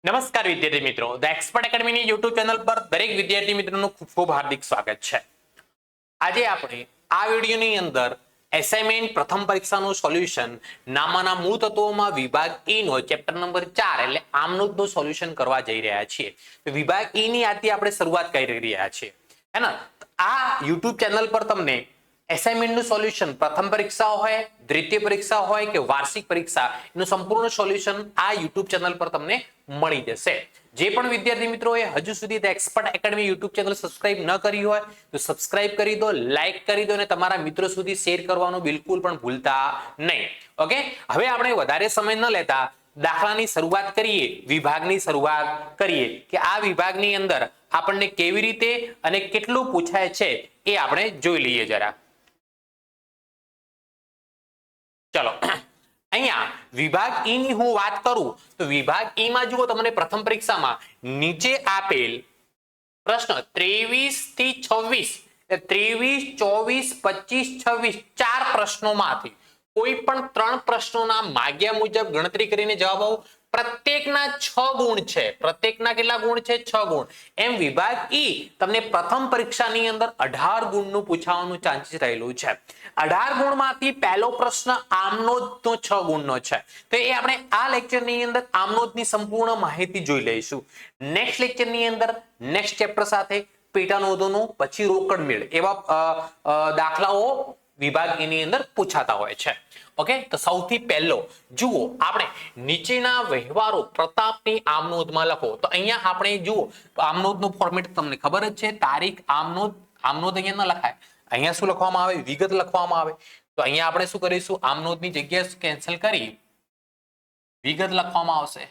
નમસ્કાર વિદ્યાર્થી મિત્રો, ધ એક્સપર્ટ એકેડમીની યુટ્યુબ ચેનલ પર દરેક વિદ્યાર્થી મિત્રોનું ખૂબ ખૂબ હાર્દિક સ્વાગત છે। આજે આપણે આ વિડીયોની અંદર એસાઇનમેન્ટ પ્રથમ પરીક્ષાનું સોલ્યુશન નામાના મૂળ તત્વોમાં વિભાગ ઈ નો ચેપ્ટર નંબર 4 એટલે આમનોધનું સોલ્યુશન કરવા જઈ રહ્યા છીએ। તો વિભાગ ઈ ની આજથી આપણે શરૂઆત કરી રહ્યા છીએ, હે ને। આ યુટ્યુબ ચેનલ પર તમને એસાઇનમેન્ટનું સોલ્યુશન પ્રથમ પરીક્ષા હોય, દ્વિતીય પરીક્ષા હોય કે વાર્ષિક પરીક્ષા એનું સંપૂર્ણ સોલ્યુશન આ યુટ્યુબ ચેનલ પર તમને મળી જશે। જે પણ વિદ્યાર્થી મિત્રોએ હજુ સુધી the expert academy YouTube channel subscribe ન કરી હોય તો સબસ્ક્રાઇબ કરી દો, લાઈક કરી દો અને તમારા મિત્રો સુધી શેર કરવાનું બિલકુલ પણ ભૂલતા નહીં। ઓકે, હવે આપણે વધારે સમય ન લેતા દાખલાની શરૂઆત કરીએ, વિભાગની શરૂઆત કરીએ કે આ વિભાગની અંદર આપણને કેવી રીતે અને કેટલું પૂછાય છે એ આપણે જોઈ લઈએ જરા। ચલો, અહીંયા વિભાગ ઈ ની હું વાત કરું તો વિભાગ ઈ માં જુઓ, તમને પ્રથમ પરીક્ષામાં નીચે આપેલ પ્રશ્ન 23 થી 26 23, 24, 25, 26 ચાર પ્રશ્નોમાંથી કોઈ પણ ત્રણ પ્રશ્નોના માગ્યા મુજબ ગણતરી કરીને જવાબ આવો। પ્રત્યેકના 6 ગુણ છે, પ્રત્યેકના કેટલા ગુણ છે? 6 ગુણ। એમ વિભાગ ઈ તમને પ્રથમ પરીક્ષાની અંદર 18 ગુણનું પૂછવાનું ચાન્સીસ રહેલું છે। 18 ગુણમાંથી પહેલો પ્રશ્ન આમનોધનો 6 ગુણનો છે, તો એ આપણે આ લેક્ચરની અંદર આમનોધની સંપૂર્ણ માહિતી જોઈ લઈશું। નેક્સ્ટ લેક્ચરની અંદર નેક્સ્ટ ચેપ્ટર સાથે પેટા નોંધોનો પછી રોકડ મેળ એવા દાખલાઓ વિભાગ ની અંદર પૂછાતા હોય છે। ઓકે, તો સૌથી પહેલો જુઓ, આપણે નીચેના વહેવારો પ્રતાપની આમનોધમાં લખો। તો અહીંયા આપણે જુઓ આમનોધનું ફોર્મેટ તમને ખબર જ છે, તારીખ આમનોધ અહીંયા ન લખાય, અહીંયા શું લખવામાં આવે? વિગત લખવામાં આવે। તો અહીંયા આપણે શું કરીશું? આમનોધની જગ્યા કેન્સલ કરી વિગત લખવામાં આવશે।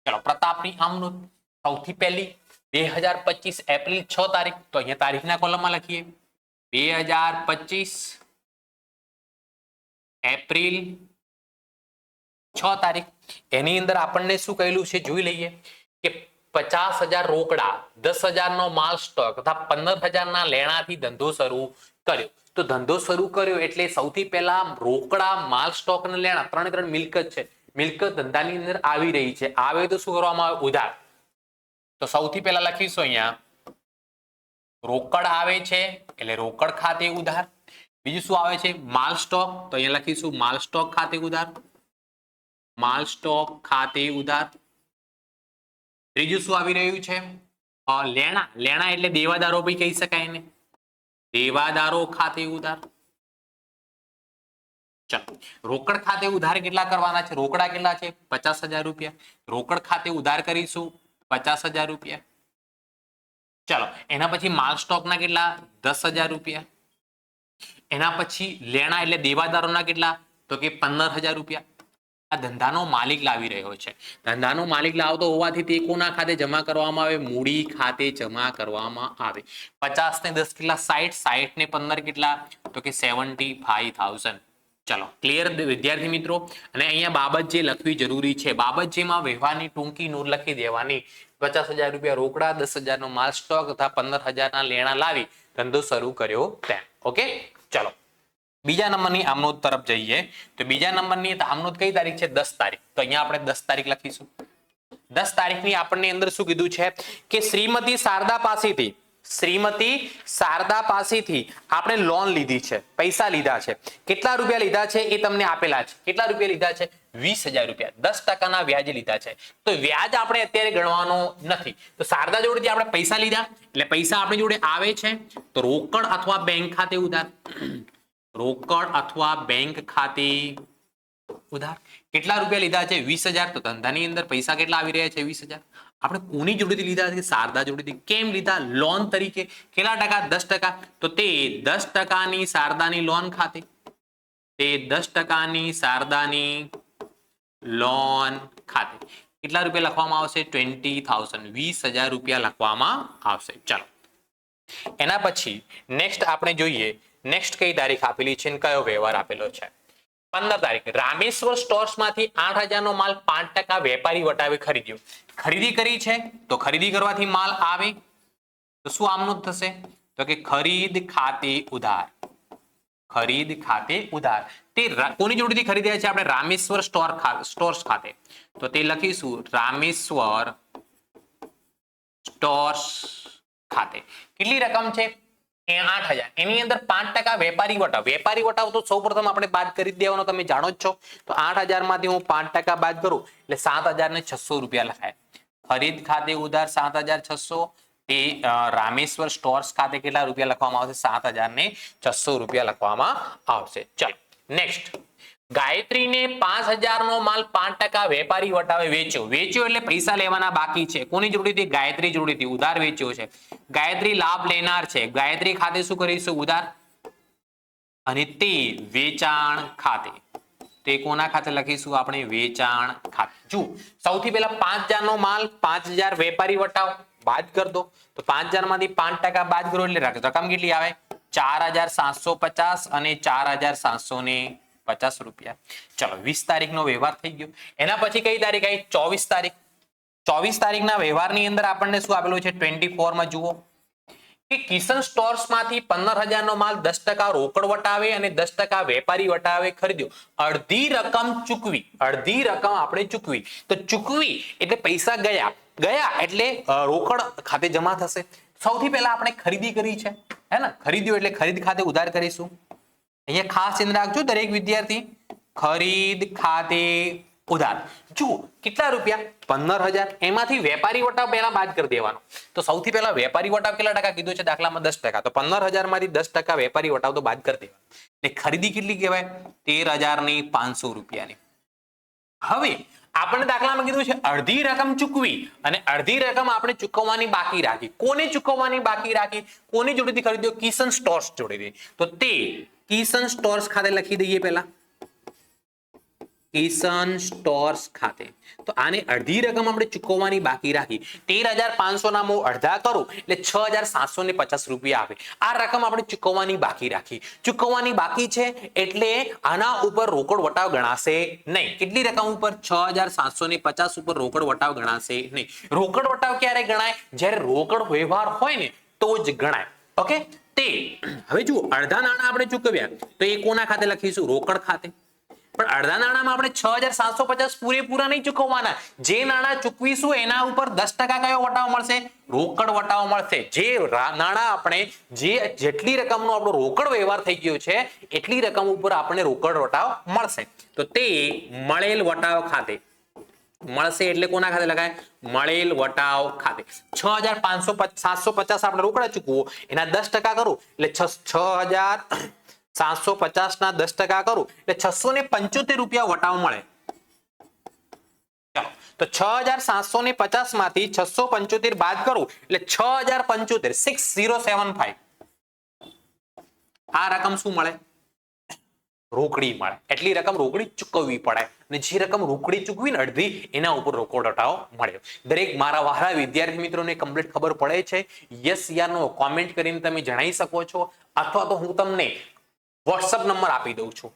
ચલો, પ્રતાપની આમનોધ સૌથી પહેલી 2025 એપ્રિલ 6 તારીખ, તો અહીંયા તારીખના કોલમમાં લખીએ 2025 એપ્રિલ 6 તારીખ। એની અંદર આપણને શું કહેલું છે જોઈ લઈએ કે 50,000 રોકડા, 10,000 નો માલ સ્ટોક તથા 15,000 ના લેણાથી ધંધો શરૂ કર્યો। તો ધંધો શરૂ કર્યો એટલે સૌથી પહેલા રોકડા, માલ સ્ટોક અને લેણા ત્રણ મિલકત છે, મિલકત ધંધાની અંદર આવી રહી છે। આવે તો શું કરવામાં આવે? ઉધાર। તો સૌથી પહેલા લખીશું અહીંયા રોકડ આવે છે એટલે રોકડ ખાતે ઉધાર। બીજું શું આવે છે? માલ સ્ટોક, તો અહીંયા લખીશું માલ સ્ટોક ખાતે ઉધાર, માલ સ્ટોક ખાતે ઉધાર। ત્રીજું શું આવી રહ્યું છે? લેણા, લેણા એટલે દેવાદારો બી કહી શકાય ને, દેવાદારો ખાતે ઉધાર। ચલો, રોકડ ખાતે ઉધાર કેટલા કરવાના છે? રોકડા કેટલા છે? 50,000 રૂપિયા। રોકડ ખાતે ઉધાર કરીશું 50,000 રૂપિયા। ચલો, એના પછી માલ સ્ટોકના કેટલા? 10,000 રૂપિયા। એના પછી લેણા એટલે દેવાદારોના કેટલા? તો કે 15,000 રૂપિયા। આ ધંધાનો માલિક લાવી રહ્યો છે, ધંધાનો માલિક લાવતો હોવાથી તે કોના ખાતે જમા કરવામાં આવે? મૂડી ખાતે જમા કરવામાં આવે। 50 ને 10 કેટલા? 60, 60 ને 15 કેટલા? તો કે 75,000। ચલો, ક્લિયર વિદ્યાર્થી મિત્રો? અને અહીંયા બાબત જે લખવી જરૂરી છે, બાબત જેમાં વ્યવહારની ટૂંકી નોંધ લખી દેવાની। 50,000 રૂપિયા રોકડા, 10,000 નો માલ સ્ટોક તથા 15,000 ના લેણા લાવી ધંધો શરૂ કર્યો તેમ। ઓકે, ચલો બીજા નંબરની આમનોધ તરફ જઈએ તો બીજા નંબરની આમનોધ કઈ તારીખ છે? 10 તારીખ। તો અહીંયા આપણે 10 તારીખ લખીશું। 10 તારીખની આપણને અંદર શું કીધું છે કે શ્રીમતી શારદા પાસેથી આપણે લોન લીધી છે, પૈસા લીધા છે। કેટલા રૂપિયા લીધા છે એ તમને આપેલા છે। કેટલા રૂપિયા લીધા છે? 20,000 રૂપિયા, 10% વ્યાજે લીધા છે। તો વ્યાજ આપણે અત્યારે ગણવાનો નથી, તો શારદા જોડેથી આપણે પૈસા લીધા એટલે પૈસા આપણી જોડે આવે છે, તો રોકડ અથવા બેંક ખાતે ઉધાર, રોકડ અથવા બેંક ખાતે ઉધાર। કેટલા રૂપિયા લીધા છે? 20,000। તો ધંધાની અંદર પૈસા કેટલા આવી રહ્યા છે? 20,000। આપણે કોની જોડેથી લીધા છે? શારદા જોડેથી। કેમ લીધા? લોન તરીકે। કેટલા ટકા? 10%। તો તે 10%ની શારદાની લોન ખાતે, તે 10%ની શારદાની લોન ખાતે કેટલા રૂપિયા લખવામાં આવશે? 20,000, 20,000 રૂપિયા લખવામાં આવશે। ચાલો, એના પછી નેક્સ્ટ આપણે જોઈએ, નેક્સ્ટ કઈ તારીખ આપેલી છે અને કયો વ્યવહાર આપેલો છે? 15 તારીખ રામેશ્વર સ્ટોર્સમાંથી 8,000 નો માલ 5% વેપારી વટાવે ખરીદ્યો। ખરીદી કરી છે તો ખરીદી કરવાથી માલ આવે તો શું આમનોધ થશે? તો કે ખરીદ ખાતે ઉધાર, ખરીદ ખાતે ઉધાર। તે કોની જોડેથી ખરીદ્યા છે આપણે રામેશ્વર સ્ટોર્સ ખાતે, તો તે લખીશું રામેશ્વર સ્ટોર્સ ખાતે. કેટલી રકમ છે? 8,000. એની અંદર 5% વેપારી વટાવ. વેપારી વટાવ તો સૌપ્રથમ આપણે બાદ કરી દેવાનો, તમે જાણો જ છો. તો 8,000 માંથી હું 5% બાદ કરું એટલે 7,600 રૂપિયા લખાય. ખરીદ ખાતે ઉધાર 7,600. તે રામેશ્વર સ્ટોર્સ ખાતે કેટલા રૂપિયા લખવામાં આવશે? 7,600 રૂપિયા લખવામાં આવશે. ચાલો નેક્સ્ટ. ગાયત્રીને 5,000 નો માલ 5% વેપારી વટાવે વેચ્યો. વેચ્યો એટલે પૈસા લેવાના બાકી છે. કોની જોડેથી? ગાયત્રી જોડેથી ઉધાર વેચ્યો છે. ગાયત્રી લાભ લેનાર છે. ગાયત્રી ખાતે શું કરીશું? ઉધાર. અને તે વેચાણ ખાતે, તે કોના ખાતે લખીશું આપણે? વેચાણ ખાતે. જો સૌથી પહેલા 5,000 નો માલ, 5,000 વેપારી વટાવ બાદ કર દો. તો 5,000 માંથી 5% બાદ કરો એટલે રકમ કેટલી આવે? 4,750 અને 4,750 રૂપિયા. ચલો 20 તારીખનો વ્યવહાર થઈ ગયો. એના પછી કઈ તારીખ આવી? 24 તારીખ. 24 તારીખના વ્યવહારની અંદર આપણને શું આપેલું છે? 24 માં જુઓ કે કિશન સ્ટોર્સ માંથી 15,000 નો માલ 10% રોકડ વટાવે અને 10% વેપારી વટાવે ખરીદ્યો. અડધી રકમ ચૂકવી. અડધી રકમ આપણે ચૂકવી. તો ચૂકવી એટલે પૈસા ગયા. ગયા એટલે રોકડ ખાતે જમા થશે. સૌથી પહેલા આપણે ખરીદી કરી છે, હે ને? ખરીદ્યો એટલે ખરીદ ખાતે ઉધાર કરીશું. અહીંયા ખાસ ધ્યાન રાખજો દરેક વિદ્યાર્થી. ખરીદ ખાતે ઉધાર. જુઓ કેટલા રૂપિયા? 15,000. એમાંથી વેપારી વટાવ પહેલા બાદ કરી દેવાનો. તો સૌથી પહેલા વેપારી વટાવ કેટલા ટકા કીધું છે દાખલામાં? 10%. તો 15,000 માંથી 10% વેપારી વટાવ તો બાદ કરી દેવાનો. એટલે ખરીદી કેટલી કહેવાય? 13,500 રૂપિયાની. હવે આપણે દાખલામાં કીધું છે અડધી રકમ ચૂકવી અને અડધી રકમ આપણે ચૂકવવાની બાકી રાખી. કોને ચૂકવવાની બાકી રાખી? કોની જોડેથી ખરીદ્યો? કિશન સ્ટોર્સ જોડેથી. તો તે કિશન સ્ટોર્સ ખાતે લખી દઈએ પહેલા. કિશન સ્ટોર્સ ખાતે. તો આને અડધી રકમ આપણે ચૂકવવાની બાકી રાખી. 13,500 ના હું અડધા કરું એટલે 6,750 રૂપિયા આવે. આ રકમ આપણે ચૂકવવાની બાકી રાખી. ચૂકવવાની બાકી છે એટલે આના ઉપર રોકડ વટાવ ગણાશે નહીં. કેટલી રકમ ઉપર? 6,750 ઉપર રોકડ વટાવ ગણાશે નહીં. રોકડ વટાવ ક્યારે ગણાય? જ્યારે રોકડ વ્યવહાર હોય ને તો જ ગણાય. ઓકે. તે હવે જુઓ અડધા નાણાં આપણે ચૂકવ્યા તો એ કોના ખાતે લખીશું? રોકડ ખાતે. પણ અડધા નાણામાં આપણે 6,750 પૂરેપૂરા નહીં ચૂકવવાના. જે નાણાં ચૂકવીશું એના ઉપર 10% કયો વટાવ મળશે? રોકડ વટાવ મળશે. જે નાણાં આપણે જેટલી રકમનો આપણો રોકડ વ્યવહાર થઈ ગયો છે એટલી રકમ ઉપર આપણે રોકડ વટાવ મળશે. તો તે મળેલ વટાવ ખાતે મળશે એટલે કોના ખાતે લખાય? મળેલ વટાવ ખાતે. 6,750 આપણે રોકડા ચૂકવો એના 10% કરું એટલે 6,750 ના 10% કરું એટલે 675 રૂપિયા વટાવ મળે. ચાલો તો 6,750 માંથી 675 બાદ કરું એટલે 6,075 6075. આ રકમ શું મળે? રોકડી મળે. એટલી રકમ રોકડી ચૂકવવી પડે અને જે રકમ રોકડી ચૂકવી ને અડધી એના ઉપર રોકડ વટાવ મળ્યો. દરેક મારા વહાલા વિદ્યાર્થી મિત્રોને કમ્પ્લીટ ખબર પડે છે? યસ યા નો કોમેન્ટ કરીને તમે જણાવી શકો છો, અથવા તો હું તમને વોટ્સઅપ નંબર આપી દઉં છું.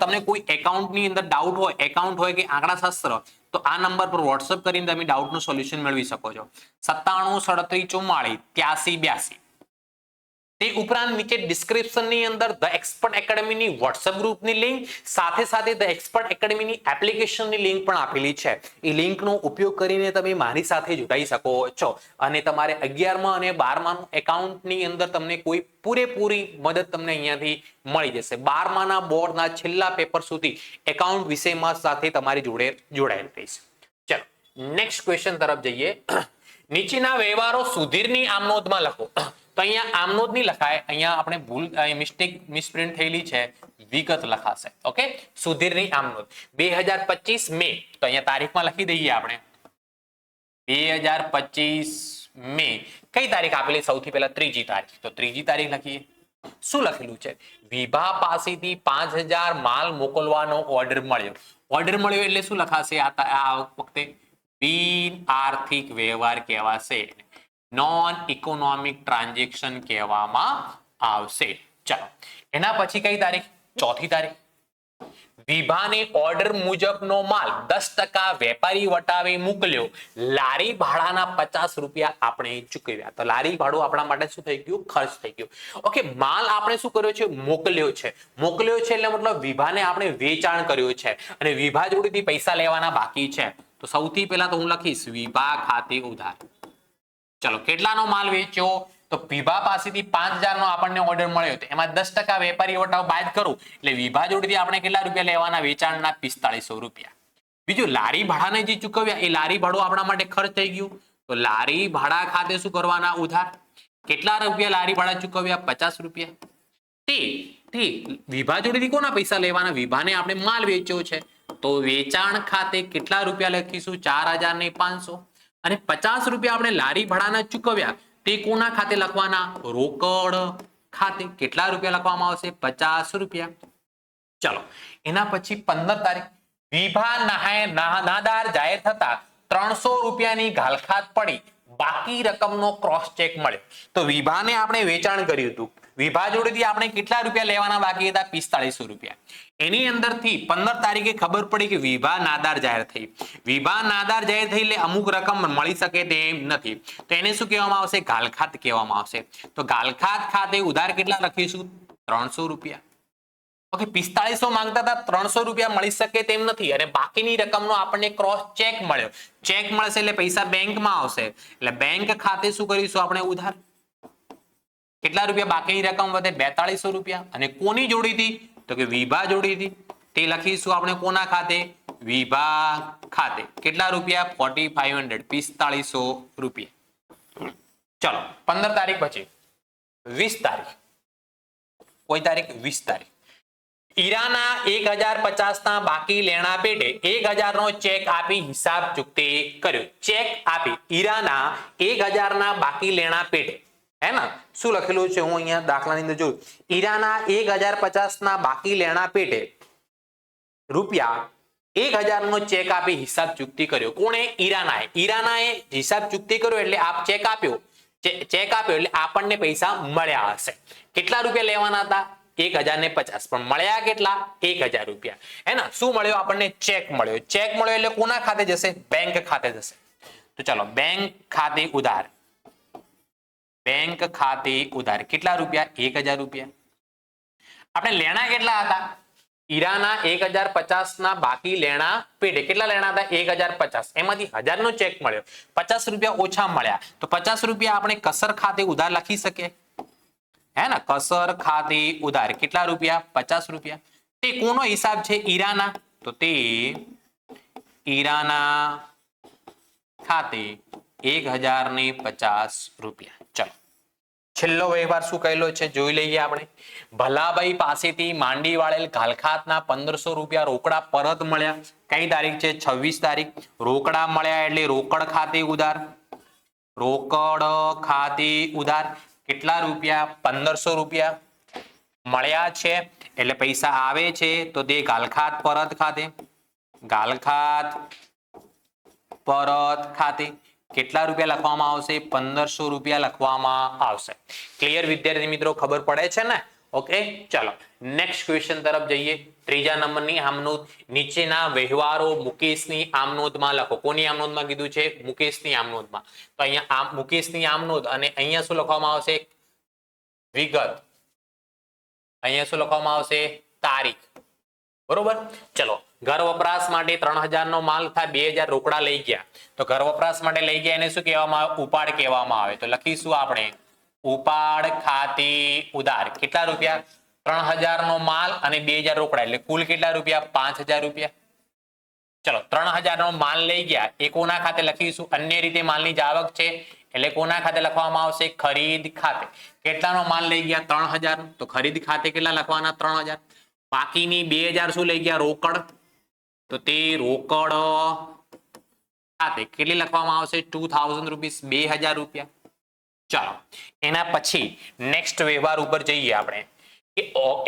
તમને કોઈ એકાઉન્ટની અંદર ડાઉટ હોય, એકાઉન્ટ હોય કે આંકડાશાસ્ત્ર, તો આ નંબર પર વોટ્સઅપ કરીને તમે ડાઉટનું સોલ્યુશન મેળવી શકો છો. 97 37 44 82. તે ઉપરાંત નીચે ડિસ્ક્રિપ્શનની અંદર ધ એક્સપર્ટ એકેડમીની વોટ્સઅપ ગ્રુપની લિંક સાથે સાથે ધ એક્સપર્ટ એકેડમીની એપ્લિકેશનની લિંક પણ આપેલી છે. એ લિંકનો ઉપયોગ કરીને તમે મારી સાથે જોડાઈ શકો છો અને તમારે 11મા અને 12માનું એકાઉન્ટની અંદર તમને કોઈ પૂરેપૂરી મદદ તમને અહીંયાથી મળી જશે. 12માના બોર્ડના છેલ્લા પેપર સુધી એકાઉન્ટ વિષયમાં સાથે તમારી જોડે જોડાયેલ રહીશ. ચલો નેક્સ્ટ ક્વેશ્ચન તરફ જઈએ. નીચેના વ્યવહારો સુધીરની આમનોંધમાં લખો. તો અહીંયા આમનોંધ નહીં લખાય, અહીંયા આપણે ભૂલ મિસપ્રિન્ટ થયેલી છે, વિગત લખાશે. ઓકે. સુધીરની આમનોંધ 2025 મે. તો અહીંયા તારીખમાં લખી દઈએ આપણે 2025 મે. કઈ તારીખ આપેલી? સૌથી પહેલા 3જી તારીખ. તો 3જી તારીખ લખીએ. શું લખેલું છે? વિભા પાસેથી 5,000 માલ મોકલવાનો ઓર્ડર મળ્યો. ઓર્ડર મળ્યો એટલે શું લખાશે? આ વખતે બિન આર્થિક વ્યવહાર કહેવાશે, નોન ઇકોનોમિક ટ્રાન્ઝેક્શન કહેવામાં આવશે. ચાલો એના પછી કઈ તારીખ? 4થી તારીખ. વિભાને ઓર્ડર મુજબનો માલ 10% વેપારી વટાવે મોકલ્યો, લારી ભાડાના 50 રૂપિયા આપણે ચૂકવ્યા. તો લારી ભાડું આપણા માટે શું થઈ ગયું? ખર્ચ થઈ ગયું. ઓકે, માલ આપણે શું કર્યો છે? મોકલ્યો છે. મોકલ્યો છે એટલે મતલબ વિભાને આપણે વેચાણ કર્યું છે અને વિભા જોડેથી પૈસા લેવાના બાકી છે. તો સૌથી પહેલા તો હું લખીશ વિભા ખાતે ઉધાર. ચલો, કેટલાનો માલ વેચ્યો? તો વિભા પાસેથી 5000 નો આપણને ઓર્ડર મળ્યો, તો એમાં 10% વેપારી વટાવ બાદ કરું એટલે વિભા જોડેથી આપણે કેટલા રૂપિયા લેવાના? વેચાણના 4500 રૂપિયા. બીજું, લારી ભાડાને જે ચૂકવ્યા એ લારી ભાડું આપણા માટે ખર્ચ થઈ ગયું. તો લારી ભાડા ખાતે શું કરવાના? ઉધાર. કેટલા રૂપિયા લારી ભાડા ચૂકવ્યા? 50 રૂપિયા. તે વિભા જોડેથી કોના પૈસા લેવાના? વિભાને આપણે માલ વેચ્યો છે, તો વેચાણ ખાતે કેટલા રૂપિયા લખીશું? 4500. અને 50 રૂપિયા આપણે લારી ભાડાના ચૂકવ્યા, તે કોના ખાતે લખવાના? રોકડ ખાતે. કેટલા રૂપિયા લખવામાં આવશે? 50 રૂપિયા. ચલો, એના પછી 15 તારીખ વિભા નાદાર જાહેર થતા 300 રૂપિયાની ઘાલખાત પડી, બાકી રકમનો ક્રોસ ચેક મળ્યો. તો વિભાને આપણે વેચાણ કર્યું હતું, વિભા જોડેથી આપણે કેટલા રૂપિયા લેવાના બાકી હતા? 4500 રૂપિયા. એની અંદરથી 15 તારીખે ખબર પડી કે વિભા નાદાર જાહેર થઈ. વિભા નાદાર જાહેર થઈ એટલે અમુક રકમ મળી શકે તેમ નથી, તો એને શું કહેવામાં આવશે? ઘાલખાત કહેવામાં આવશે. તો ઘાલખાત ખાતે ઉધાર કેટલા લખીશું? 300 રૂપિયા. ઓકે, 4500 માંગતા હતા, 300 રૂપિયા મળી શકે તેમ નથી અને બાકીની રકમનો આપણને ક્રોસ ચેક મળ્યો. ચેક મળશે એટલે પૈસા બેંકમાં આવશે, એટલે બેંક ખાતે શું કરીશું આપણે? ઉધાર. કેટલા રૂપિયા બાકીની રકમ વધે? 4200 રૂપિયા. અને કોની જોડીથી? તો કે વિભા જોડીથી. તે લખીશું આપણે કોના ખાતે? વિભા ખાતે. કેટલા રૂપિયા? 4500 4500 રૂપિયા. ચલો, 15 તારીખ પછી 20 તારીખ. કોઈ તારીખ? 20 તારીખ. ઈરાના 1050 ના બાકી લેણા પેટે 1000 નો ચેક આપી હિસાબ ચૂકતે કર્યો. ચેક આપી ઈરાના 1000 ના બાકી લેણા પેટે, હે ને? શું લખેલું છે? હું અહીંયા દાખલાની અંદર જોયું. ઈરાના 1050 ના બાકી લેણા પેટે રૂપિયા 1000 નો ચેક આપી હિસાબ ચૂકતી કર્યો. કોણે? ઈરાનાએ. ઈરાનાએ હિસાબ ચૂકતી કર્યો એટલે આપ ચેક આપ્યો. ચેક આપ્યો એટલે આપણને પૈસા મળ્યા હશે. કેટલા રૂપિયા લેવાના હતા? 1050. પણ મળ્યા કેટલા? 1000 રૂપિયા. હે ને? શું મળ્યો આપણને? ચેક મળ્યો. ચેક મળ્યો એટલે કોના ખાતે જશે? બેંક ખાતે જશે. તો ચાલો, બેંક ખાતે ઉધાર. બેંક ખાતે ઉધાર. કેટલા રૂપિયા? 1000 રૂપિયા. આપણે લેણા કેટલા હતા? ઈરાના 1050 ના બાકી લેણા પેટે કેટલા લેણા હતા? 1050. એમાંથી 1000 નો ચેક મળ્યો, 50 રૂપિયા ઓછા મળ્યા, તો 50 રૂપિયા આપણે કસર ખાતે ઉધાર લખી શકીએ, હે ને? કસર ખાતે ઉધાર. કેટલા રૂપિયા? 50 રૂપિયા. તે કોનો હિસાબ છે? ઈરાના. તો તે ઈરાના ખાતે 1050 રૂપિયા. ચલો, છેલ્લો વ્યવહાર શું કહેલો છે જોઈ લઈએ આપણે. ભલાભાઈ પાસેથી માંડી વાળેલ ઘાલખાતના 1500 રૂપિયા રોકડા પરત મળ્યા. કઈ તારીખ છે? 26 તારીખ. રોકડા મળ્યા એટલે રોકડ ખાતે ઉધાર. રોકડ ખાતે ઉધાર. કેટલા રૂપિયા? 1500 રૂપિયા મળ્યા છે એટલે પૈસા આવે છે, તો તે ઘાલખાત પરત ખાતે. ઘાલખાત પરત ખાતે. કેટલા રૂપિયા લખવામાં આવશે? 1500 રૂપિયા લખવામાં આવશે. ક્લિયર વિદ્યાર્થી મિત્રો? ખબર પડે છે ને? ઓકે, ચલો નેક્સ્ટ ક્વેશ્ચન તરફ જઈએ. ત્રીજા નંબરની આમનોંધ. નીચેના વ્યવહારો મુકેશની આમનોંધમાં લખો. કોની આમનોંધમાં કીધું છે? મુકેશની આમનોંધમાં. તો અહીંયા મુકેશની આમનોંધ અને અહીંયા શું લખવામાં આવશે? વિગત. અહીંયા શું લખવામાં આવશે? તારીખ. બરોબર. ચલો, ઘર વપરાશ માટે 3000 નો માલ થાય, 2000 રોકડા લઈ ગયા. તો ઘર વપરાશ માટે લઈ ગયા એને શું કહેવામાં આવે? ઉપાડ કહેવામાં આવે. તો લખીશું આપણે ઉપાડ ખાતે ઉધાર. કેટલા રૂપિયા? 3000 નો માલ અને 2000 રોકડા, એટલે કુલ કેટલા રૂપિયા? 5000 રૂપિયા. ચલો, 3000 નો માલ લઈ ગયા એ કોના ખાતે લખીશું? અન્ય રીતે માલની જાવક છે એટલે કોના ખાતે લખવામાં આવશે? ખરીદ ખાતે. કેટલાનો માલ લઈ ગયા? 3000. તો ખરીદ ખાતે કેટલા લખવાના? 3000. બાકીની 2000 શું લઈ ગયા? રોકડ. તો તે રોકડ ખાતે કેટલી લખવામાં આવશે? 2000 રૂપીસ. 2000 રૂપિયા. ચાલો, એના પછી નેક્સ્ટ વ્યવહાર ઉપર જઈએ આપણે. કે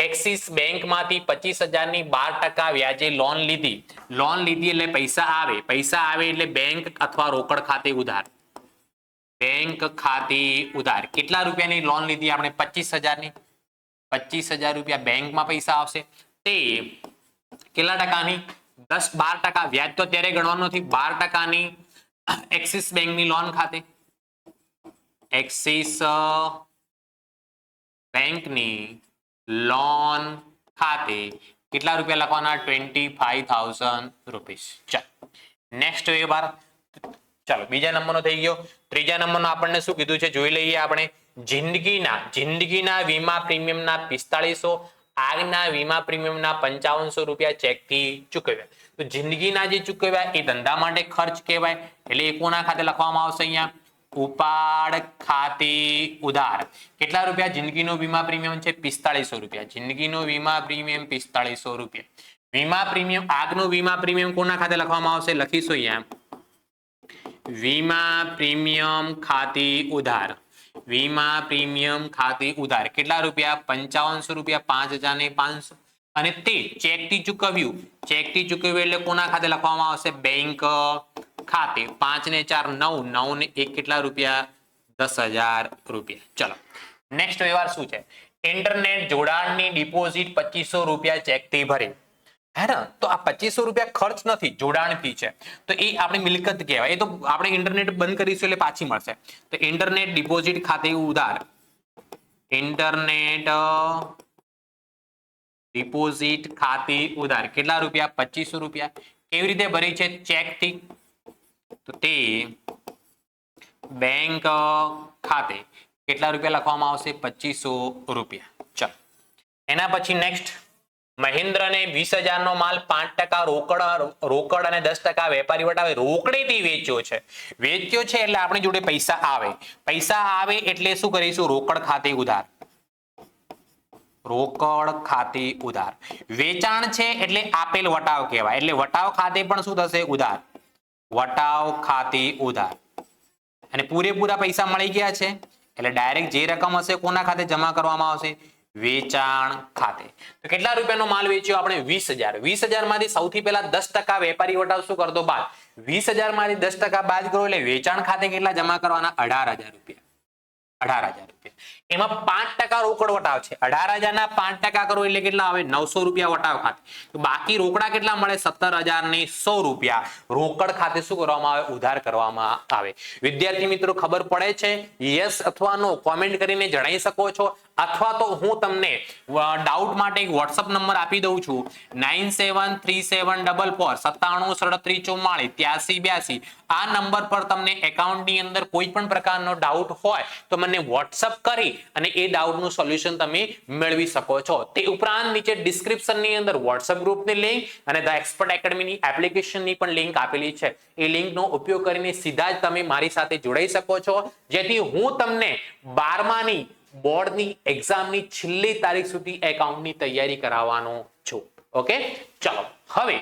એક્સિસ બેંકમાંથી 25000 ની 12% વ્યાજે લોન લીધી. લોન લીધી એટલે પૈસા આવે. પૈસા આવે એટલે બેંક અથવા રોકડ ખાતે ઉધાર. બેંક ખાતે ઉધાર. કેટલા રૂપિયાની લોન લીધી આપણે? 25000 ની. 25000 રૂપિયા બેંકમાં પૈસા આવશે. તે કેટલા ટકાની? 10-12%. વ્યાજ તો અત્યારે ગણવાનું નથી. 12%ની એક્સિસ બેંકની લોન ખાતે, એક્સિસ બેંકની લોન ખાતે કેટલા રૂપિયા લખવાના? 25,000 રૂપીસ. ચાલો નેક્સ્ટ વ્યવહાર. ચાલો બીજા નંબરનો થઈ ગયો. ત્રીજા નંબરનો આપણને શું કીધું છે જોઈ લઈએ આપણે. જિંદગીના વીમા પ્રીમિયમના 4500, આગના વીમા પ્રીમિયમના 5500 રૂપિયા ચેકથી ચૂકવ્યા. તો જિંદગીના જે ચૂકવ્યા એ ધંધા માટે ખર્ચ કહેવાય, એટલે એ કોના ખાતે લખવામાં આવશે? અહીંયા ઉપાડ ખાતે ઉધાર. કેટલા રૂપિયા જિંદગીનો વીમા પ્રીમિયમ છે? 4500 રૂપિયા. જિંદગીનો વીમા પ્રીમિયમ 4500 રૂપિયા. વીમા પ્રીમિયમ, આગનું વીમા પ્રીમિયમ કોના ખાતે લખવામાં આવશે? લખીશું અહીંયા વીમા પ્રીમિયમ ખાતે ઉધાર. વીમા પ્રીમિયમ ખાતે ઉધાર કેટલા રૂપિયા? 5500 રૂપિયા. 5500. અને તે ચેકથી ચૂકવ્યું. ચેકથી ચૂકવ્યું એટલે કોના ખાતે લખવામાં આવશે? બેંક ખાતે. 5 ને 4 9, 9 ને 1 કેટલા રૂપિયા? 10,000 રૂપિયા. ચલો નેક્સ્ટ વ્યવહાર શું છે? ઇન્ટરનેટ જોડાણની ડિપોઝિટ 2500 રૂપિયા ચેકથી ભરી. હે ને? તો આ 2500 રૂપિયા ખર્ચ નથી, જોડાણથી છે, તો એ આપણી મિલકત કહેવાય. એ તો આપણે ઇન્ટરનેટ બંધ કરીશું એટલે પાછી મળશે. તો ઇન્ટરનેટ ડિપોઝિટ ખાતે ઉધાર. ઇન્ટરનેટ ડિપોઝિટ ખાતે ઉધાર કેટલા રૂપિયા? 2500 રૂપિયા. કેવી રીતે ભરી છે? ચેકથી. તો તે બેંક ખાતે કેટલા રૂપિયા લખવામાં આવશે? 2500 રૂપિયા. ચાલો એના પછી નેક્સ્ટ. મહેન્દ્રને 20,000 નો માલ 5% રોકડ અને 10% વેપારી વટાવે રોકડેથી વેચ્યો છે. વેચ્યો છે એટલે આપણી જોડે પૈસા આવે. પૈસા આવે એટલે શું કરીશું? રોકડ ખાતે ઉધાર. રોકડ ખાતે ઉધાર. વેચાણ છે એટલે આપેલ વટાવ કહેવાય, એટલે વટાવ ખાતે પણ શું થશે? ઉધાર. વટાવ ખાતે ઉધાર. અને પૂરેપૂરા પૈસા મળી ગયા છે એટલે ડાયરેક્ટ જે રકમ હશે કોના ખાતે જમા કરવામાં આવશે? વેચાણ ખાતે. તો કેટલા રૂપિયાનો માલ વેચ્યો આપણે? 20,000. 20,000 માંથી સૌથી પહેલા 10% વેપારી વટાવ શું કરતો? બાદ. 20,000 માંથી 10% બાદ કરો એટલે વેચાણ ખાતે કેટલા જમા કરવાના? 18,000 રૂપિયા. 18,000 રૂપિયા. એમાં 5% રોકડ વટાવ છે. 18,000 ના 5% કરો એટલે કેટલા આવે? 900 રૂપિયા વટાવ ખાતે. તો બાકી રોકડા કેટલા મળે? 17,100 રૂપિયા રોકડ ખાતે શું કરવામાં આવે? ઉધાર કરવામાં આવે. વિદ્યાર્થી મિત્રો ખબર પડે છે? યસ અથવા નો કોમેન્ટ કરીને જણાવી શકો છો, અથવા તો હું તમને ડાઉટ માટે એક WhatsApp નંબર આપી દઉં છું 973744973744 આ નંબર પર તમને એકાઉન્ટની અંદર કોઈ પણ પ્રકારનો ડાઉટ હોય તો મને WhatsApp કરી અને એ ડાઉટનું સોલ્યુશન તમે મેળવી શકો છો. તે ઉપરાંત નીચે ડિસ્ક્રિપ્શનની અંદર WhatsApp ગ્રુપની લિંક અને ધ એક્સપર્ટ એકેડમીની એપ્લિકેશનની પણ લિંક આપેલી છે. એ લિંકનો ઉપયોગ કરીને સીધા જ તમે મારી સાથે જોડાઈ શકો છો, જેથી હું તમને 12માની બોર્ડની એક્ઝામની છેલ્લી તારીખ સુધી એકાઉન્ટની તૈયારી કરાવવાનો છું. ઓકે, ચલો હવે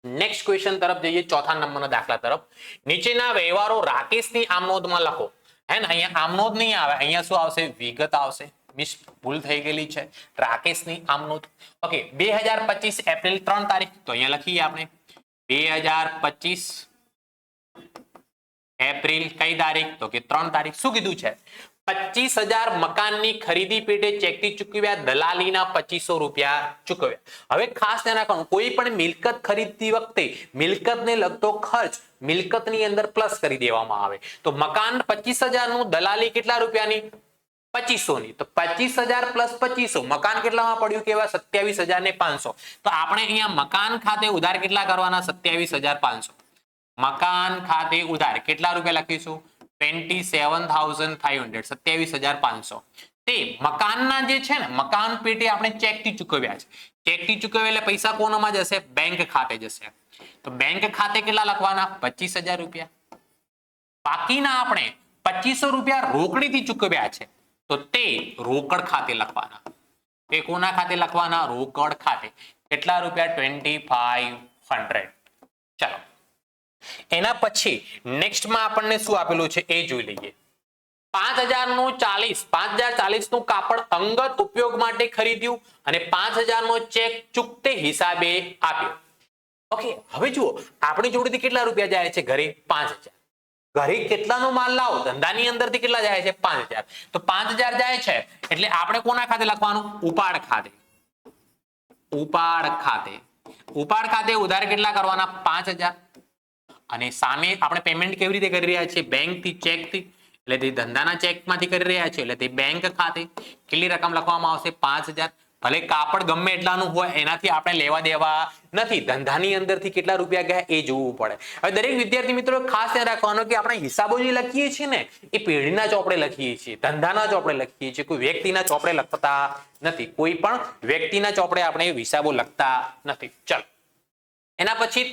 નેક્સ્ટ ક્વેશ્ચન તરફ જઈએ. ચોથા નંબરના દાખલા તરફ. નીચેના વ્યવહારો રાકેશની આમનોંધમાં લખો. હે ને? અહીંયા આમનોંધ નહીં આવે, અહીંયા શું આવશે? વિગત આવશે. મિસ ભૂલ થઈ ગયેલી છે. રાકેશની આમનોંધ. ઓકે, 2025 એપ્રિલ 3 તારીખ. તો અહીંયા લખીએ આપણે 2025 એપ્રિલ કઈ તારીખ? તો કે 3 તારીખ. શું કીધું છે? 25,000 મકાનની ખરીદી પેટે ચેકથી ચૂકવ્યા, દલાલીના 2500 રૂપિયા ચૂકવ્યા. હવે ખાસ ધ્યાન રાખવાનું, કોઈ પણ મિલકત ખરીદતી વખતે મિલકતને લગતો ખર્ચ મિલકતની અંદર પ્લસ કરી દેવામાં આવે. તો મકાન 25,000 નું, દલાલી કેટલા રૂપિયાની? 2500 ની. તો 25,000 પ્લસ 2500 મકાન કેટલામાં પડ્યું? કેવા? 27,500. તો આપણે અહીંયા મકાન ખાતે ઉધાર કેટલા કરવાના? 27,500. મકાન ખાતે ઉધાર કેટલા રૂપિયા લખીશું? 27,500. 27,500. તે મકાનના જે છે ને, મકાન પેટે આપણે ચેકથી ચૂકવ્યા છે. ચેકથી ચૂકવ્યા એટલે પૈસા કોનામાં જશે? બેંક ખાતે જશે. તો બેંક ખાતે કેટલા લખવાના? 25,000 રૂપિયા. બાકીના આપણે 2500 રૂપિયા રોકડીથી ચૂકવ્યા છે, તો તે રોકડ ખાતે લખવાના. તે કોના ખાતે લખવાના? રોકડ ખાતે. કેટલા રૂપિયા? 2,500. ચાલો એના પછી નેક્સ્ટમાં આપણને શું આપેલું છે એ જોઈ લઈએ. 5,040 નું કાપડ અંગત ઉપયોગ માટે ખરીદ્યું અને 5,000 નો ચેક ચૂકતે હિસાબે આપ્યો. ઓકે, હવે જુઓ આપણી જોડેથી કેટલા રૂપિયા જાય છે ઘરે? 5,000. ઘરે કેટલાનો માલ લાવો? ધંધાની અંદરથી કેટલા જાય છે? 5,000. તો 5,000 જાય છે એટલે આપણે કોના ખાતે લખવાનું? ઉપાડ ખાતે. ઉપાડ ખાતે. ઉપાડ ખાતે ઉધાર કેટલા કરવાના 5000 અને સામે આપણે પેમેન્ટ કેવી રીતે કરી રહ્યા છીએ બેંક થી ચેક થી એટલે તે ધંધાના ચેકમાંથી કરી રહ્યા છે એટલે તે બેંક ખાતે કેટલી રકમ લખવામાં આવશે 5000 ભલે કાપડ ગમે એટલાનું હોય એનાથી આપણે લેવા દેવા નથી ધંધાની અંદરથી કેટલા રૂપિયા ગયા એ જોવું પડે હવે દરેક વિદ્યાર્થી મિત્રો ખાસ ધ્યાન રાખવાનું કે આપણે હિસાબો જે લખીએ છીએ ને એ પેઢીના ચોપડે લખીએ છીએ ધંધાના ચોપડે લખીએ છીએ કોઈ વ્યક્તિના ચોપડે લખતા નથી કોઈ પણ વ્યક્તિના ચોપડે આપણે હિસાબો લખતા નથી ચલો એના પછી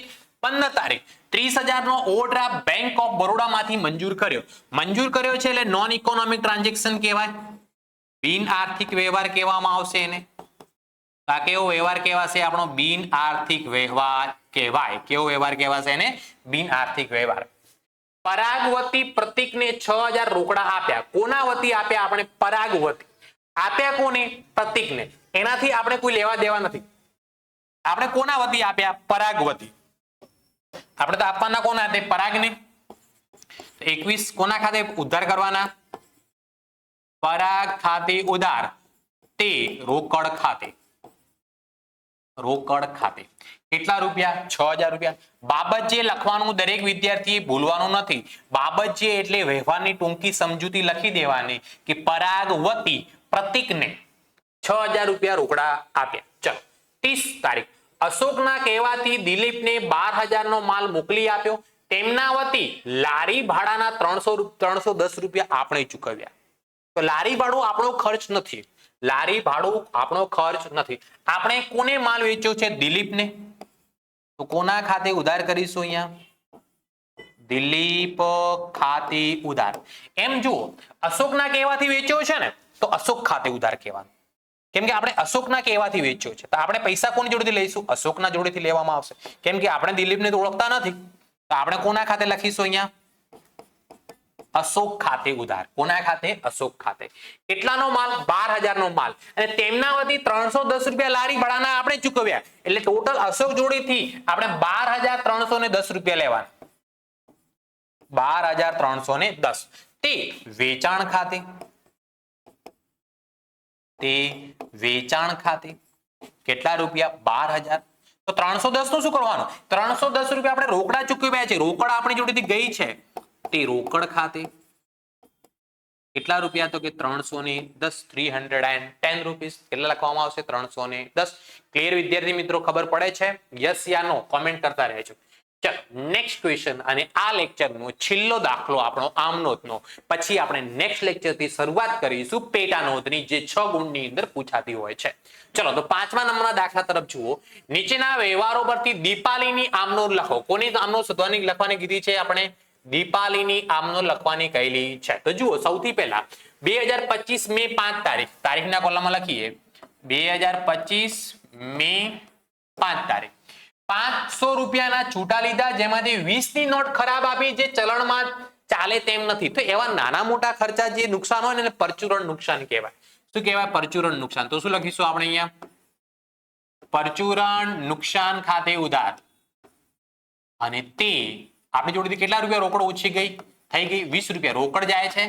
15 તારીખ 30,000 નો ઓવરડ્રાફ્ટ બેંક ઓફ બરોડા માંથી મંજૂર કર્યો છે એટલે નોન ઇકોનોમિક ટ્રાન્ઝેક્શન કહેવાય બિન આર્થિક વ્યવહાર કહેવામાં આવશે એને આ કેવો વ્યવહાર કહેવાશે આપણો બિન આર્થિક વ્યવહાર કહેવાય કેવો વ્યવહાર કહેવાશે એને બિન આર્થિક વ્યવહાર પરાગવતી પ્રતીકને 6,000 રોકડા આપ્યા કોના વતી આપ્યા આપણે પરાગવતી આપ્યા કોને પ્રતીકને એનાથી આપણે કોઈ લેવા દેવા નથી આપણે કોના વતી આપ્યા પરાગવતી આપણે તો આપવાના કોના તે પરાગને 21 કોના ખાતે ઉધાર કરવાના પરાગ ખાતે ઉધાર તે રોકડ ખાતે કેટલા રૂપિયા 6,000 રૂપિયા બાબત જે લખવાનું દરેક વિદ્યાર્થીએ ભૂલવાનું નથી બાબત જે એટલે વ્યવહારની ટૂંકી સમજૂતી લખી દેવાની કે પરાગવતી પ્રતીકને 6,000 રૂપિયા રોકડા આપ્યા ચલો 30 તારીખ અશોકના કહેવાથી દિલીપને 12,000 નો માલ મોકલી આપ્યો તેમના વતી લારી ભાડાના 310 રૂપિયા આપણે ચૂકવ્યા તો લારી ભાડું આપણો ખર્ચ નથી આપણે કોને માલ વેચ્યો છે દિલીપને તો કોના ખાતે ઉધાર કરીશું અહીંયા દિલીપ ખાતે ઉધાર એમ જુઓ અશોકના કહેવાથી વેચ્યો છે ને તો અશોક ખાતે ઉધાર કહેવાનું કેમ કે આપણે અશોકના કહેવાથી વેચ્યો છે તો આપણે પૈસા કોની જોડેથી લઈશું અશોકના જોડેથી લેવામાં આવશે કેમ કે આપણે દિલીપને તો ઓળખતા નથી તો આપણે કોના ખાતે લખીશું અહીંયા અશોક ખાતે ઉધાર કોના ખાતે અશોક ખાતે કેટલાનો માલ 12,000 નો માલ અને તેમના વતી 310 રૂપિયા લારી ભાડાના આપણે ચૂકવ્યા એટલે ટોટલ અશોક જોડેથી આપણે 12,310 રૂપિયા લેવાના 12,310 તે વેચાણ ખાતે કેટલા રૂપિયા 12,000 તો 310 નું શું કરવાનું 310 રૂપિયા આપણે રોકડા ચૂકવ્યા છે રોકડ આપણી જોડેથી ગઈ છે તે રોકડ ખાતે કેટલા રૂપિયા તો કે 310 રૂપીસ કેટલા લખવામાં આવશે 310 ક્લિયર વિદ્યાર્થી મિત્રો ખબર પડે છે યસ યા નો કોમેન્ટ કરતા રહેજો ચલો નેક્સ્ટ ક્વેશ્ચન અને આ લેક્ચરનો છેલ્લો દાખલો આપણો આમનોધનો પછી આપણે નેક્સ્ટ લેક્ચરથી શરૂઆત કરીશું પેટા નોંધની જે 6 ગુણની અંદર પૂછાતી હોય છે ચલો તો 5મા નંબરના દાખલા તરફ જુઓ નીચેના વ્યવહારો પરથી દીપાલીની આમનોંધ લખો કોની આમનોંધ શોધવાની લખવાની કીધી છે આપણે દીપાલીની આમનોંધ લખવાની કહેલી છે તો જુઓ સૌથી પહેલા 2025 મે 5 તારીખના કોલમમાં લખીએ 2025 મે 5 તારીખ 500 રૂપિયાના છૂટા લીધા જેમાંથી 20 ની નોટ ખરાબ આપી જે ચલણમાં ચાલે તેમ નથી તો એવા નાના મોટા ખર્ચા જે નુકસાન હોય ને એને પરચુરણ નુકસાન કહેવાય શું કહેવાય પરચુરણ નુકસાન તો શું લખીશું આપણે અહીંયા પરચુરણ નુકસાન ખાતે ઉધાર અને તે આપણી જોડેથી કેટલા રૂપિયા રોકડ ઓછી થઈ ગઈ 20 રૂપિયા રોકડ જાય છે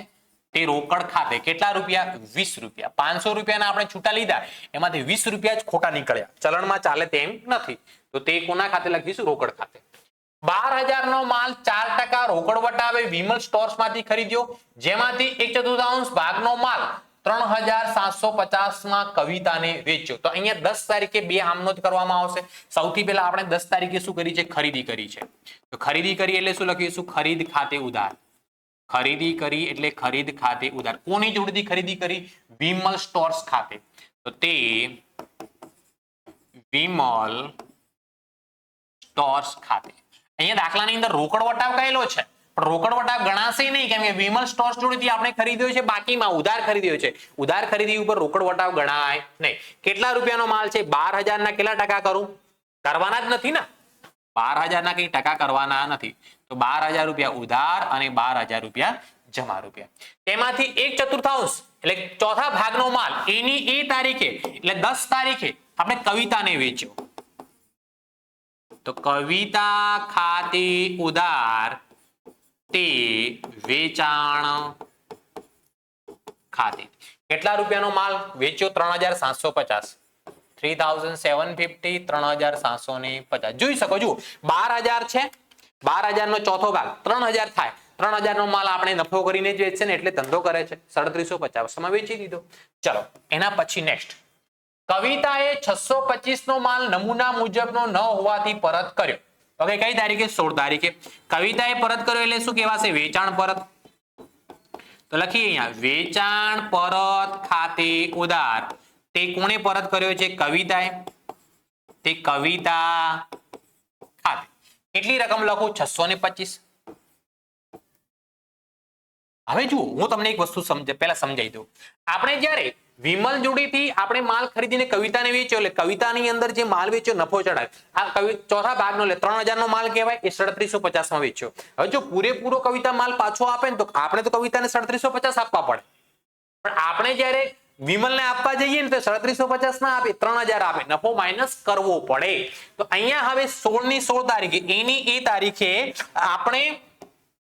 તે રોકડ ખાતે કેટલા રૂપિયા 20 રૂપિયા 500 રૂપિયાના આપણે છૂટા લીધા એમાંથી 20 રૂપિયા જ ખોટા નીકળ્યા ચલણમાં ચાલે તેમ નથી તો તે કોના ખાતે લખીશું રોકડ ખાતે 12,000 નો માલ 4% રોકડ વટાવે વિમલ સ્ટોર્સ માંથી ખરીદ્યો જેમાંથી 1/4 ભાગનો માલ 3,750 માં કવિતાને વેચ્યો તો અહીંયા 10 તારીખે બે આમનોંધ કરવામાં આવશે સૌથી પહેલા આપણે 10 તારીખે શું કરી છે ખરીદી કરી છે તો ખરીદી કરી એટલે શું લખીશું ખરીદ ખાતે ઉધાર ખરીદી કરી એટલે ખરીદ ખાતે ઉધાર કોની જોડેથી ખરીદી કરી વિમલ સ્ટોર્સ ખાતે તો તે વિમલ સ્ટોર્સ ખાતે અહીંયા દાખલાની અંદર રોકડ વટાવ કહેલો છે પણ રોકડ વટાવ ગણાશે નહીં કેમ કે વિમલ સ્ટોર્સ જોડેથી આપણે ખરીદ્યો છે બાકીમાં ઉધાર ખરીદ્યો છે ઉધાર ખરીદી ઉપર રોકડ વટાવ ગણાય નહીં કેટલા રૂપિયાનો માલ છે 12,000 ના કેટલા ટકા કરું કરવાના જ નથી ને 12,000 ના કઈ ટકા કરવાના નથી તો 12,000 રૂપિયા ઉધાર અને 12,000 રૂપિયા જમા રૂપિયા તેમાંથી 1/4 એટલે ચોથા ભાગનો માલ એની એ તારીખે એટલે 10 તારીખે આપણે કવિતાને વેચ્યો તો કવિતા ખાતે ઉધાર તે વેચાણ ખાતે કેટલા રૂપિયાનો માલ વેચ્યો 3,750 3750 3750 જોઈ શકો છો 12000 છે 12000 નો ચોથો ભાગ 3000 થાય 3000 નો માલ આપણે નફો કરીને જ વેચશે ને એટલે ધંધો કરે છે 3750 માં વેચી દીધો ચલો એના પછી નેક્સ્ટ કવિતાએ 625 નો માલ નમૂના મુજબનો ન હોવાથી પરત કર્યો ઓકે કઈ તારીખે 16 તારીખે કવિતાએ પરત કર્યો એટલે શું કહેવાશે વેચાણ પરત તો લખીએ અહીંયા વેચાણ પરત ખાતે ઉધાર તે કોણે પરત કર્યો છે કવિતાએ તે કવિતા ખાતે કેટલી રકમ લખું 625 હવે જુઓ હું તમને એક વસ્તુ પહેલા સમજાવી દઉં આપણે જ્યારે વિમલ જોડીથી આપણે માલ ખરીદીને કવિતાને વેચ્યો એટલે કવિતાની અંદર જે માલ વેચ્યો નફો ચડાવ્યો આ ચોથા ભાગનો એટલે 3000 નો માલ કહેવાય એ 3750 માં વેચ્યો હવે જો પૂરેપૂરો કવિતા માલ પાછો આપે ને તો આપણે તો કવિતાને 3750 આપવા પડે પણ આપણે જ્યારે વિમલને આપવા જઈએ ને તો 3750 ના આપે 3000 આપે નફો માઇનસ કરવો પડે તો અહીંયા હવે 16 ની 16 તારીખે એની એ તારીખે આપણે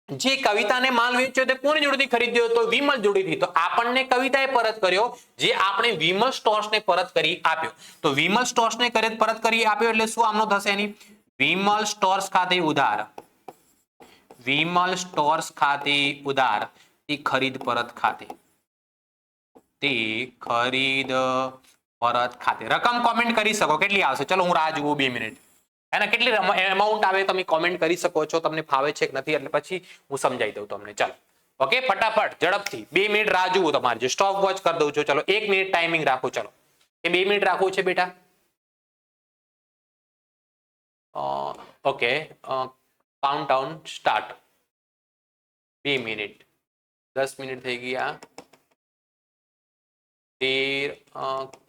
જે કવિતાને માલ વેચ્યો તે કોની જોડેથી ખરીદ્યો તો વિમલ જોડેથી તો આપણને કવિતાએ પરત કર્યો જે આપણે વિમલ સ્ટોર્સને પરત કરી આપ્યો તો વિમલ સ્ટોર્સને પરત કરી આપ્યો એટલે શું આમનો થશે એની વિમલ સ્ટોર્સ ખાતે ઉધાર વિમલ સ્ટોર્સ ખાતે ઉધાર તે ખરીદ પરત ખાતે તે ખરીદ પરત ખાતે રકમ કોમેન્ટ કરી શકો કેટલી આવશે ચલો હું રાહ જોઉં 2 મિનિટ है ना કેટલી એમાઉન્ટ આવે તમે કોમેન્ટ કરી શકો છો તમને ફાવે છે કે નથી એટલે પછી હું સમજાવી દઉં તમને ચાલો ઓકે ફટાફટ ઝડપથી 2 મિનિટ રાહ જોઉં તમારે જે સ્ટોપ વોચ કરી દઉં છું ચલો 1 મિનિટ ટાઈમિંગ રાખો ચલો એ 2 મિનિટ રાખવું છે બેટા okay countdown start 2 minute 10 minute થઈ ગયા 13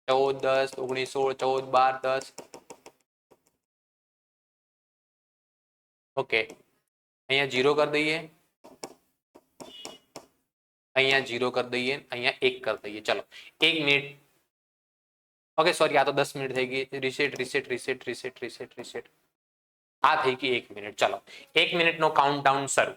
14 10 19 16 14 12 10 ઓકે અહીંયા 0 કરી દઈએ અહીંયા 0 કરી દઈએ અહીંયા 1 કરી દઈએ ચલો 1 મિનિટ ઓકે સોરી આ તો 10 મિનિટ થઈ ગઈ રીસેટ આ થઈ ગઈ 1 મિનિટ ચલો 1 મિનિટનો કાઉન્ટડાઉન શરૂ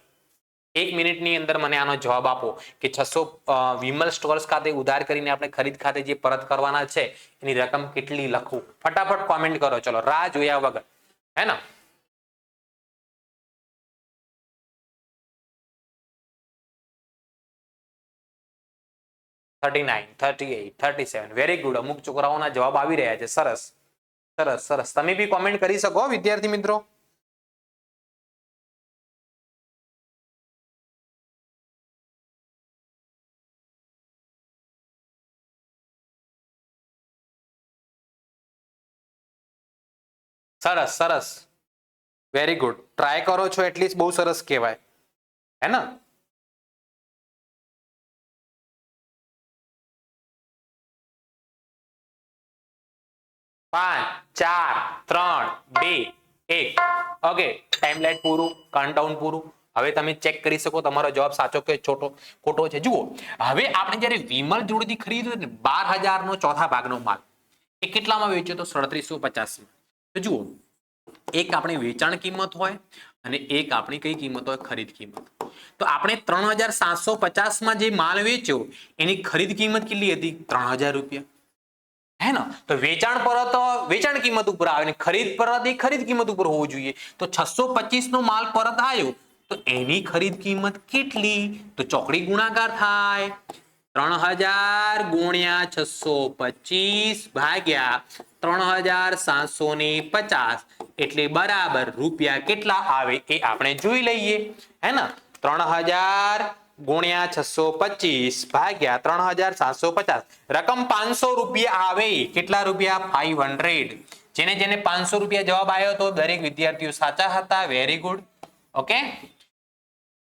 1 મિનિટની અંદર મને આનો જવાબ આપો કે 600 વિમલ સ્ટોર્સ ખાતે ઉધાર કરીને આપણે ખરીદ ખાતે જે પરત કરવાના છે એની રકમ કેટલી લખું ફટાફટ કોમેન્ટ કરો ચલો રાહ જોયા વગર હે ને $39 $38 $37 વેરી ગુડ અમુક છોકરાઓના જવાબ આવી રહ્યા છે સરસ સરસ સરસ તમે બી કોમેન્ટ કરી શકો વિદ્યાર્થી મિત્રો સરસ સરસ વેરી ગુડ ટ્રાય કરો છો એટલીસ્ટ બહુ સરસ કહેવાય હે ને 5 4 3 2 1 ઓકે ટાઈમલાઈન પૂરું કાઉન્ટડાઉન પૂરું હવે તમે ચેક કરી શકો તમારો જવાબ સાચો કે ખોટો છે જુઓ હવે આપણે જ્યારે વિમલ જોડેથી ખરીદ્યો ને 12000 નો ચોથા ભાગનો માલ એ કેટલામાં વેચ્યો તો 3750 તો જુઓ એક આપણી વેચાણ કિંમત હોય અને એક આપણી કઈ કિંમત હોય ખરીદ કિંમત તો આપણે 3750 માં જે માલ વેચ્યો એની ખરીદ કિંમત કેટલી હતી 3000 રૂપિયા है ना तो વેચાણ પરત વેચાણ કિંમત ઉપર આવે ને ખરીદ પરત એ ખરીદ કિંમત ઉપર હોવું જોઈએ તો 625 નો માલ પરત આવ્યો તો એની ખરીદ કિંમત કેટલી તો ચોકડી ગુણાકાર થાય 3000 ગુણ્યા 625 ભાગ્યા 3750 એટલે બરાબર રૂપિયા કેટલા આવે એ આપણે જોઈ લઈએ હે ને 3000 ગુણ્યા 625 ભાગ્યા 3750 રકમ 500 રૂપિયા આવે કેટલા રૂપિયા 500 જેને જેને 500 રૂપિયા જવાબ આવ્યો તો દરેક વિદ્યાર્થીઓ સાચા હતા વેરી ગુડ ઓકે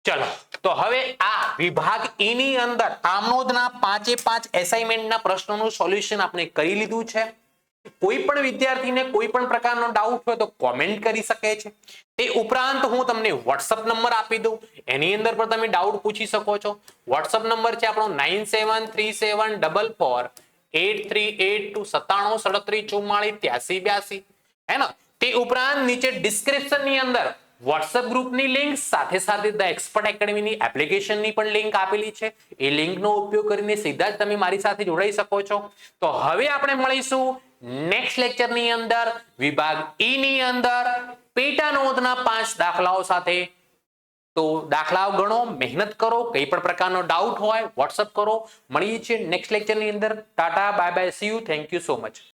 ચલો તો હવે આ વિભાગ ઈ ની અંદર આમનોદના 5 એસાઇનમેન્ટના પ્રશ્નોનું સોલ્યુશન આપણે કરી લીધું છે કોઈ પણ વિદ્યાર્થીને કોઈ પણ પ્રકારનો ડાઉટ હોય તો કોમેન્ટ કરી શકે છે તે ઉપરાંત હું તમને WhatsApp નંબર આપી દઉં એની અંદર પણ તમે ડાઉટ પૂછી શકો છો WhatsApp નંબર છે આપણો 9737448382 9737348382 હે ને તે ઉપરાંત નીચે ડિસ્ક્રિપ્શન ની અંદર વોટ્સએપ ગ્રુપની લિંક સાથે સાથે ધ એક્સપર્ટ એકેડમીની એપ્લિકેશનની પણ લિંક આપેલી છે. એ લિંકનો ઉપયોગ કરીને સીધા જ તમે મારી સાથે જોડાઈ શકો છો. તો હવે આપણે મળીશું નેક્સ્ટ લેક્ચરની અંદર વિભાગ ઈ ની અંદર પેટા નોંધના 5 દાખલાઓ સાથે. તો દાખલાઓ ગણો, મહેનત કરો, કઈ પણ પ્રકારનો ડાઉટ હોય વોટ્સઅપ કરો. મળીએ છીએ નેક્સ્ટ લેક્ચરની અંદર. Tata, bye bye, C you, thank you so much.